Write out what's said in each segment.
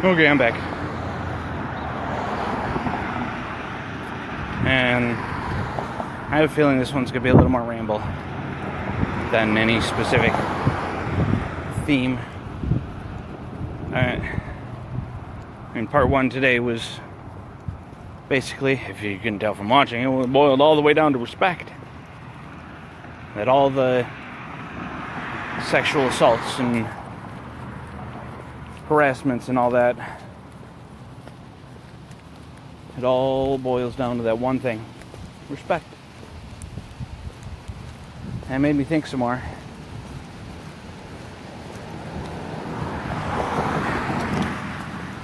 Okay, I'm back. And I have a feeling this one's going to be a little more ramble than any specific theme. Part one today was basically, if you can tell from watching, it boiled all the way down to respect. That all the sexual assaults and harassments and all that, it all boils down to that one thing: respect. And it made me think some more.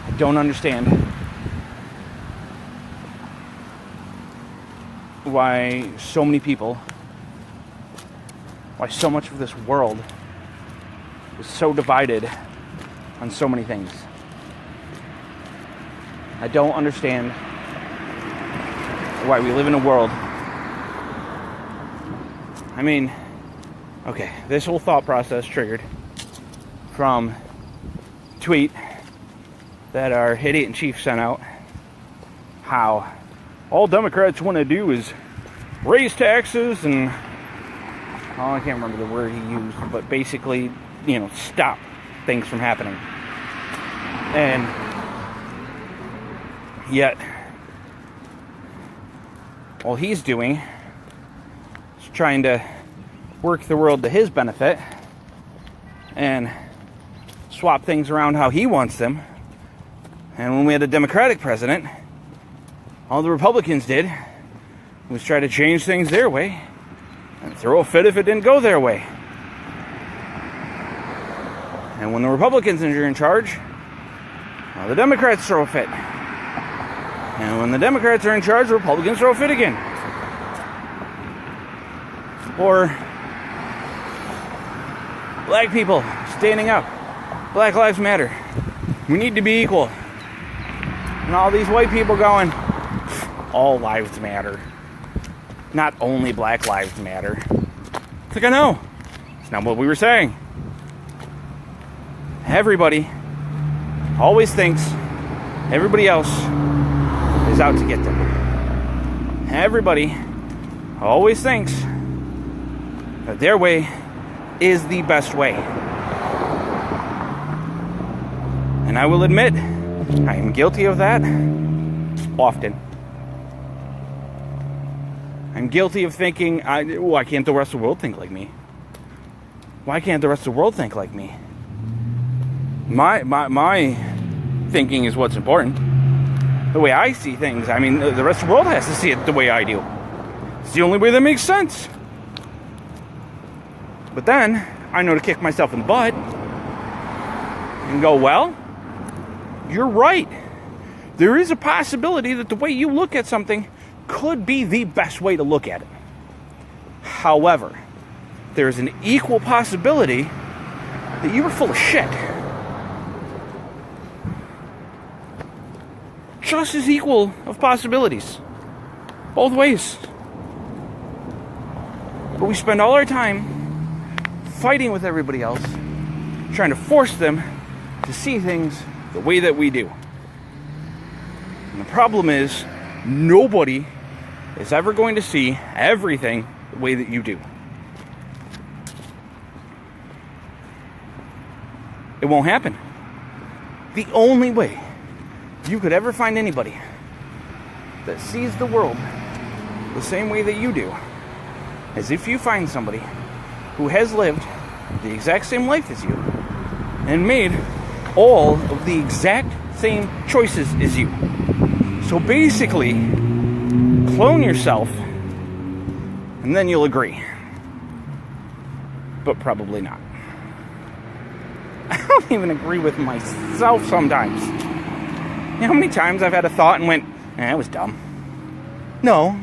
I don't understand why so many people, why so much of this world is so divided on so many things. I don't understand why we live in a world. I mean, okay, this whole thought process triggered from a tweet that our idiot-in-chief sent out, how all Democrats want to do is raise taxes and, oh, I can't remember the word he used, but basically, stop things from happening. And yet, all he's doing is trying to work the world to his benefit and swap things around how he wants them. And when we had a Democratic president, all the Republicans did was try to change things their way and throw a fit if it didn't go their way. And when the Republicans are in charge, well, the Democrats throw a fit. And when the Democrats are in charge, the Republicans throw a fit again. Or black people standing up. Black Lives Matter. We need to be equal. And all these white people going, all lives matter. Not only Black Lives Matter. It's like, I know. It's not what we were saying. Everybody always thinks everybody else is out to get them. Everybody always thinks that their way is the best way. And I will admit, I am guilty of that often. I'm guilty of thinking, why can't the rest of the world think like me? Why can't the rest of the world think like me? My thinking is what's important. The way I see things, I mean, the rest of the world has to see it the way I do. It's the only way that makes sense. But then, I know to kick myself in the butt and go, well, you're right. There is a possibility that the way you look at something could be the best way to look at it. However, there's an equal possibility that you were full of shit. Just as equal of possibilities. Both ways. But we spend all our time fighting with everybody else, trying to force them to see things the way that we do. And the problem is, nobody is ever going to see everything the way that you do. It won't happen. The only way you could ever find anybody that sees the world the same way that you do is if you find somebody who has lived the exact same life as you and made all of the exact same choices as you. So basically, clone yourself and then you'll agree. But probably not. I don't even agree with myself sometimes. You know how many times I've had a thought and went, that was dumb. No,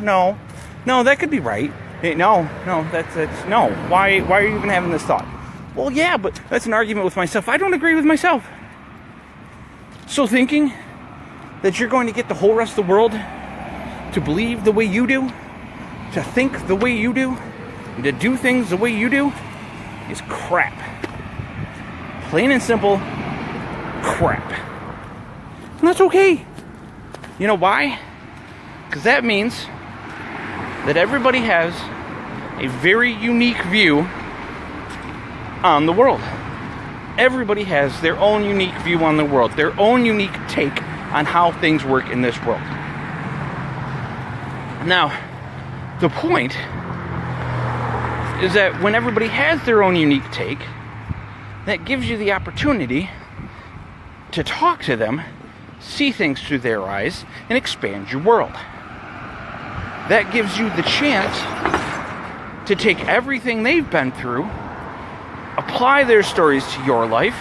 that could be right. No, that's no. Why are you even having this thought? Well, yeah, but that's an argument with myself. I don't agree with myself. So thinking that you're going to get the whole rest of the world to believe the way you do, to think the way you do, and to do things the way you do, is crap. Plain and simple, crap. And that's okay. You know why? Because that means that everybody has a very unique view on the world. Everybody has their own unique view on the world, their own unique take on how things work in this world. Now, the point is that when everybody has their own unique take, that gives you the opportunity to talk to them, see things through their eyes, and expand your world. That gives you the chance to take everything they've been through, apply their stories to your life,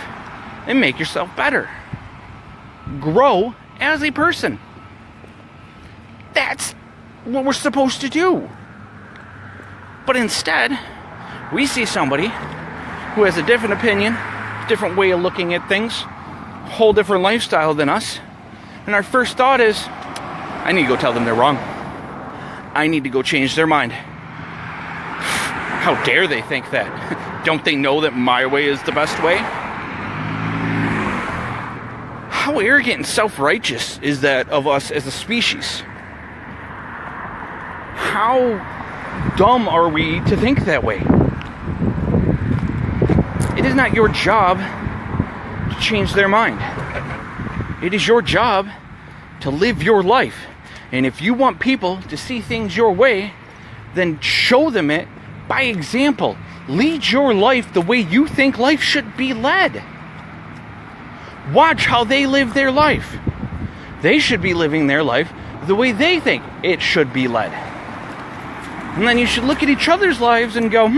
and make yourself better. Grow as a person. That's what we're supposed to do. But instead, we see somebody who has a different opinion, different way of looking at things, a whole different lifestyle than us, and our first thought is, I need to go tell them they're wrong. I need to go change their mind. How dare they think that? Don't they know that my way is the best way? How arrogant and self-righteous is that of us as a species? How dumb are we to think that way? It is not your job to change their mind. It is your job to live your life. And if you want people to see things your way, then show them it by example. Lead your life the way you think life should be led. Watch how they live their life. They should be living their life the way they think it should be led. And then you should look at each other's lives and go,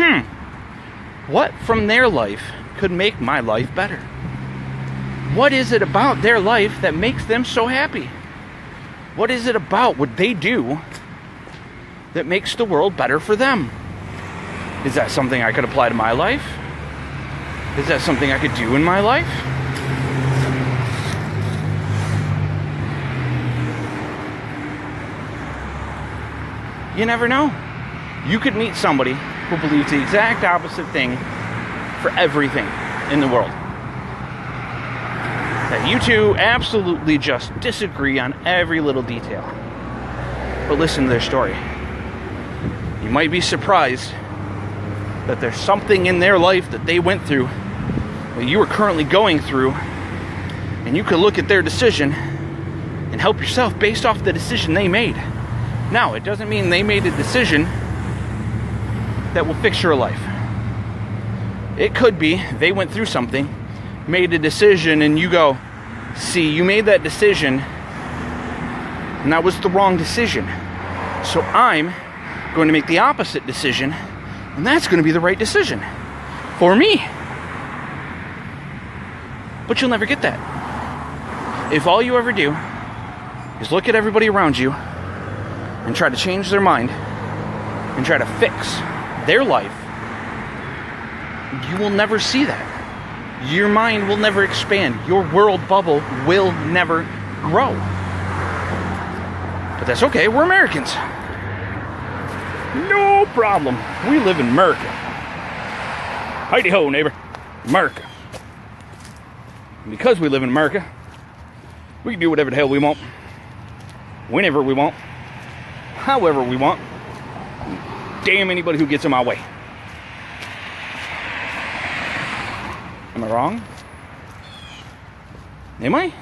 what from their life could make my life better? What is it about their life that makes them so happy? What is it about what they do that makes the world better for them? Is that something I could apply to my life? Is that something I could do in my life? You never know. You could meet somebody who believes the exact opposite thing for everything in the world. That you two absolutely just disagree on every little detail. But listen to their story. You might be surprised that there's something in their life that they went through that you are currently going through, and you could look at their decision and help yourself based off the decision they made. Now, it doesn't mean they made a decision that will fix your life. It could be they went through something, made a decision, and you go, see, you made that decision, and that was the wrong decision. So I'm going to make the opposite decision, and that's going to be the right decision for me. But you'll never get that. If all you ever do is look at everybody around you and try to change their mind and try to fix their life, you will never see that. Your mind will never expand. Your world bubble will never grow. But that's okay. We're Americans. No problem. We live in America. Heidi ho, neighbor. America. And because we live in America, we can do whatever the hell we want. Whenever we want. However we want. Damn anybody who gets in my way. Am I wrong? Am I?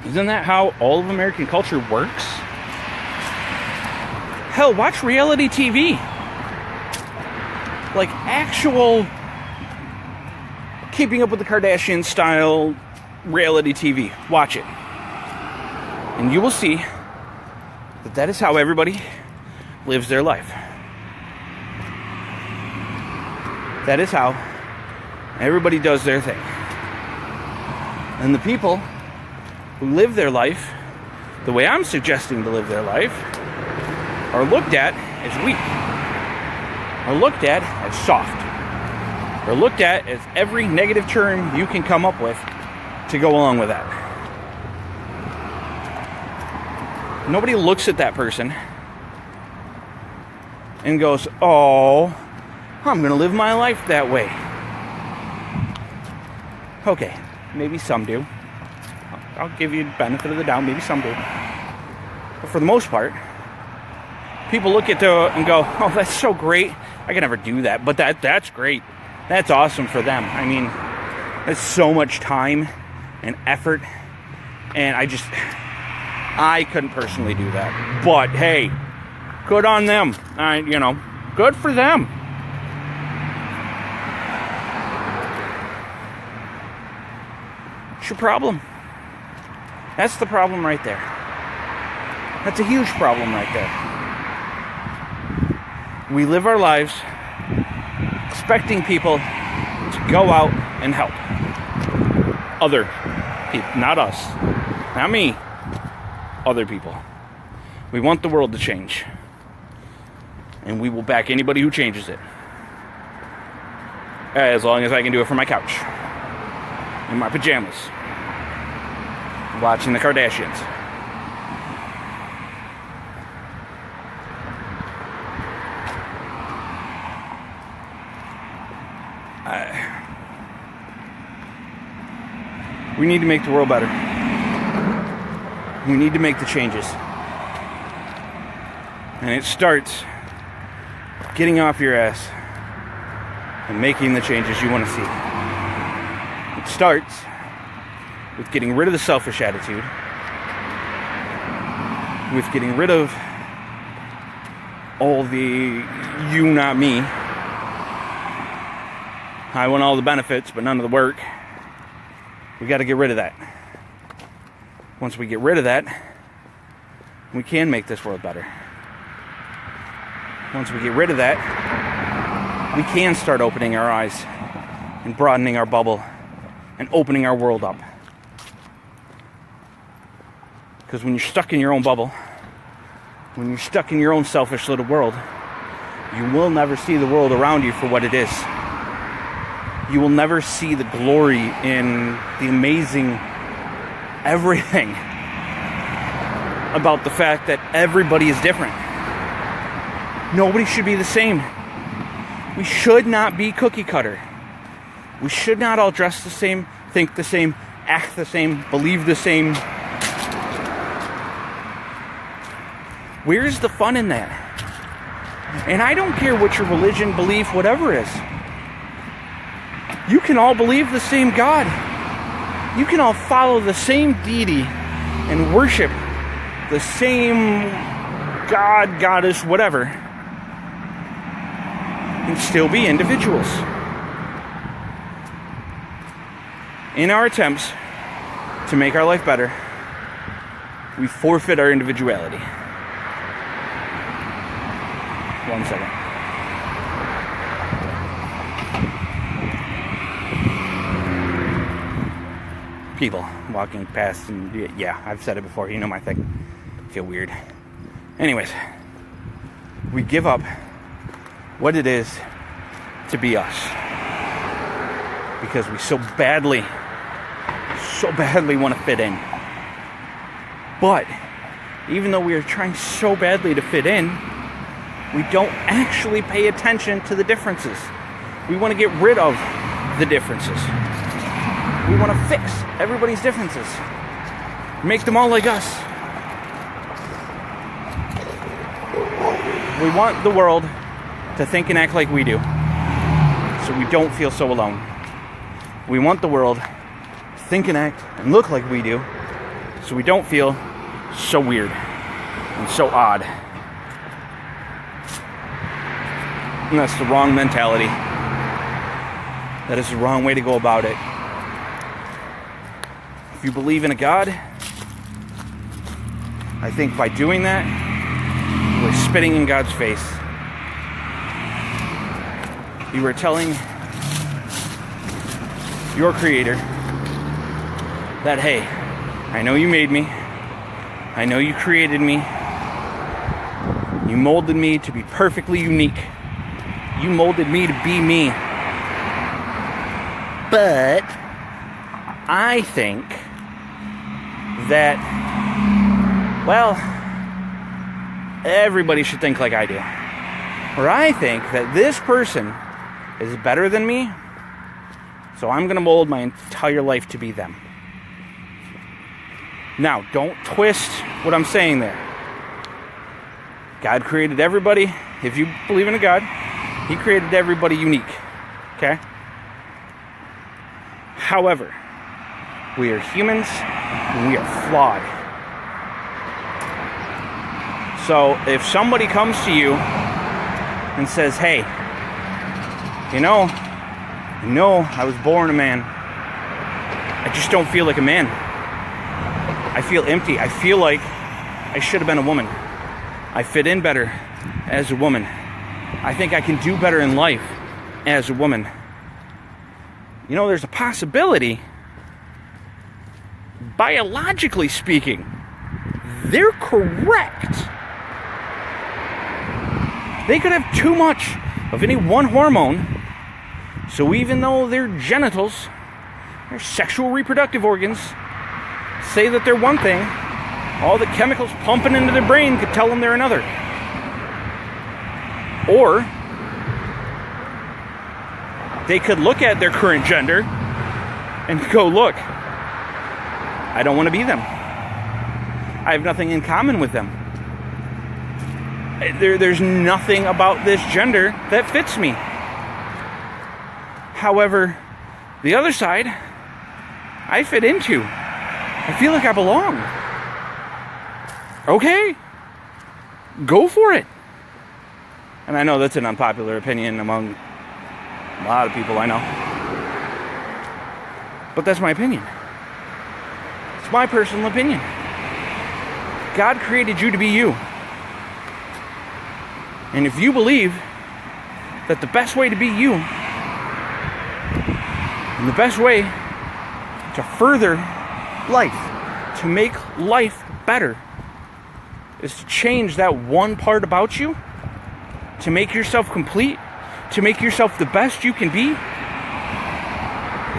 Isn't that how all of American culture works? Hell, watch reality TV. Like actual Keeping Up with the Kardashians style reality TV. Watch it. And you will see that that is how everybody lives their life. That is how everybody does their thing. And the people who live their life the way I'm suggesting to live their life are looked at as weak, are looked at as soft, are looked at as every negative term you can come up with to go along with that. Nobody looks at that person and goes, oh, I'm going to live my life that way. Okay, maybe some do. I'll give you the benefit of the doubt. Maybe some do. But for the most part, people look at it and go, oh, that's so great. I can never do that. But that's great. That's awesome for them. I mean, that's so much time and effort. And I couldn't personally do that. But, hey, good on them. Good for them. It's your problem. That's the problem right there. That's a huge problem right there. We live our lives expecting people to go out and help other people, not us, not me, other people. We want the world to change, and we will back anybody who changes it, as long as I can do it from my couch in my pajamas watching the Kardashians. We need to make the world better. We need to make the changes. And it starts getting off your ass and making the changes you want to see. It starts with getting rid of the selfish attitude, with getting rid of all the you, not me. I want all the benefits, but none of the work. We got to get rid of that. Once we get rid of that, we can make this world better. Once we get rid of that, we can start opening our eyes and broadening our bubble and opening our world up. Because when you're stuck in your own bubble, when you're stuck in your own selfish little world, you will never see the world around you for what it is. You will never see the glory in the amazing everything about the fact that everybody is different. Nobody should be the same. We should not be cookie cutter. We should not all dress the same, think the same, act the same, believe the same. Where's the fun in that? And I don't care what your religion, belief, whatever is. You can all believe the same God. You can all follow the same deity and worship the same God, goddess, whatever, and still be individuals. In our attempts to make our life better, we forfeit our individuality. 1 second. People walking past, and yeah, I've said it before, you know my thing. I feel weird. Anyways, we give up what it is to be us because we so badly want to fit in. But even though we are trying so badly to fit in, we don't actually pay attention to the differences. We want to get rid of the differences. We want to fix everybody's differences. Make them all like us. We want the world to think and act like we do, so we don't feel so alone. We want the world to think and act and look like we do, so we don't feel so weird and so odd. And that's the wrong mentality. That is the wrong way to go about it. If you believe in a God, I think by doing that, you are spitting in God's face. You are telling your Creator that, hey, I know you made me. I know you created me. You molded me to be perfectly unique. You molded me to be me. But I think that, well, everybody should think like I do. Or I think that this person is better than me, so I'm going to mold my entire life to be them. Now, don't twist what I'm saying there. God created everybody. If you believe in a God, He created everybody unique. Okay? However, we are humans and we are flawed. So if somebody comes to you and says, hey, you know, I was born a man. I just don't feel like a man. I feel empty. I feel like I should have been a woman. I fit in better as a woman. I think I can do better in life as a woman. You know, there's a possibility, biologically speaking, they're correct. They could have too much of any one hormone, so even though their genitals, their sexual reproductive organs, say that they're one thing, all the chemicals pumping into their brain could tell them they're another. Or they could look at their current gender and go, look, I don't want to be them. I have nothing in common with them. There's nothing about this gender that fits me. However, the other side, I fit into. I feel like I belong. Okay, go for it. And I know that's an unpopular opinion among a lot of people I know. But that's my opinion. It's my personal opinion. God created you to be you. And if you believe that the best way to be you, and the best way to further life, to make life better, is to change that one part about you, to make yourself complete, to make yourself the best you can be,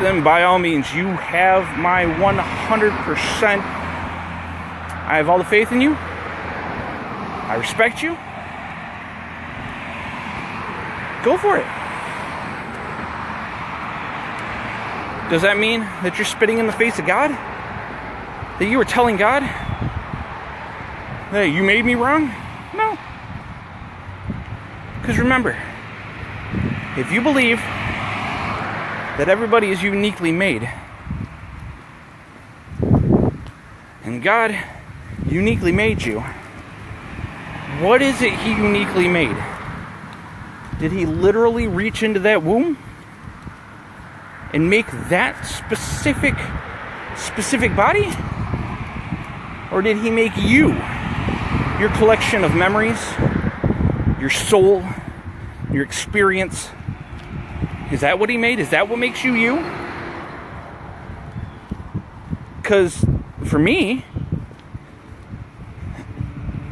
then by all means, you have my 100%. I have all the faith in you. I respect you. Go for it. Does that mean that you're spitting in the face of God? That you were telling God, hey, you made me wrong? No. Because remember, if you believe that everybody is uniquely made, and God uniquely made you, what is it He uniquely made? Did He literally reach into that womb and make that specific body? Or did He make you, your collection of memories, your soul, your experience? Is that what He made? Is that what makes you you? Because for me,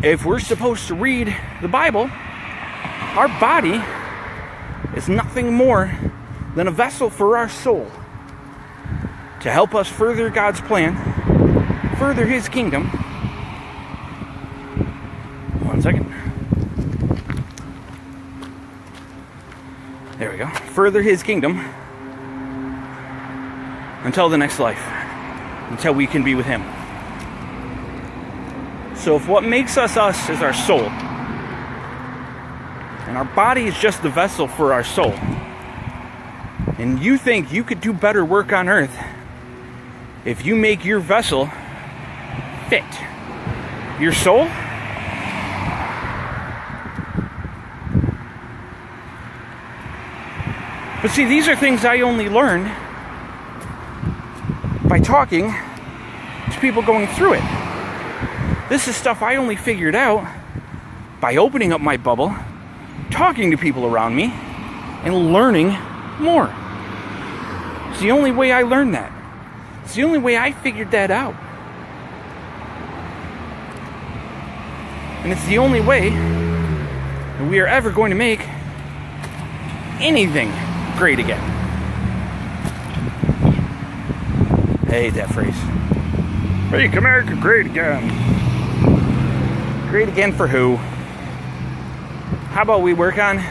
if we're supposed to read the Bible, our body is nothing more than a vessel for our soul to help us further God's plan, further His kingdom. One second. There we go. Further His kingdom until the next life, until we can be with Him. So if what makes us us is our soul, and our body is just the vessel for our soul, and you think you could do better work on earth if you make your vessel fit your soul, but see, these are things I only learned by talking to people going through it. This is stuff I only figured out by opening up my bubble, talking to people around me, and learning more. It's the only way I learned that. It's the only way I figured that out. And it's the only way that we are ever going to make anything great again. I hate that phrase. Make America great again. Great again for who? How about we work on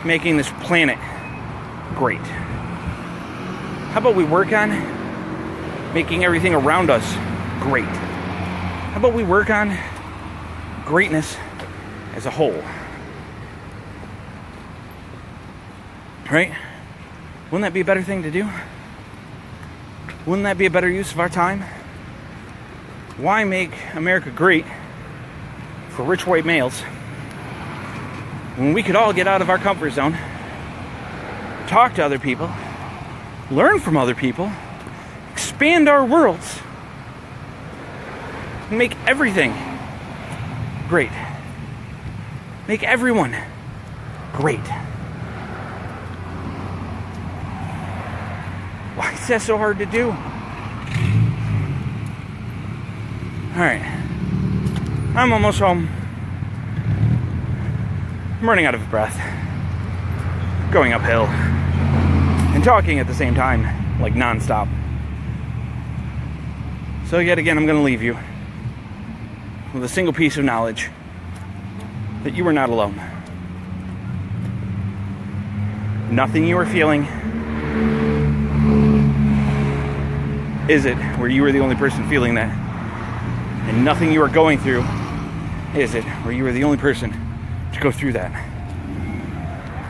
making this planet great? How about we work on making everything around us great? How about we work on greatness as a whole? Right? Wouldn't that be a better thing to do? Wouldn't that be a better use of our time? Why make America great for rich white males when we could all get out of our comfort zone, talk to other people, learn from other people, expand our worlds, and make everything great. Make everyone great. Why is that so hard to do? Alright. I'm almost home. I'm running out of breath. Going uphill. And talking at the same time, like nonstop. So yet again, I'm going to leave you with a single piece of knowledge that you are not alone. Nothing you are feeling is it where you are the only person feeling that. And nothing you are going through is it where you are the only person to go through that.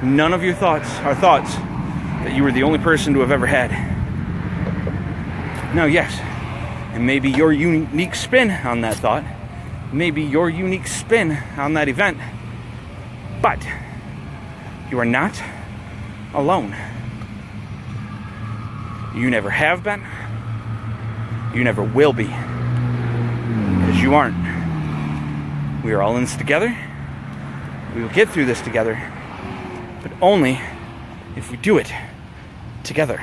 None of your thoughts are thoughts that you are the only person to have ever had. Now, yes, and maybe your unique spin on that thought, maybe your unique spin on that event, but you are not alone. You never have been. You never will be. Because you aren't. We are all in this together. We will get through this together. But only if we do it together.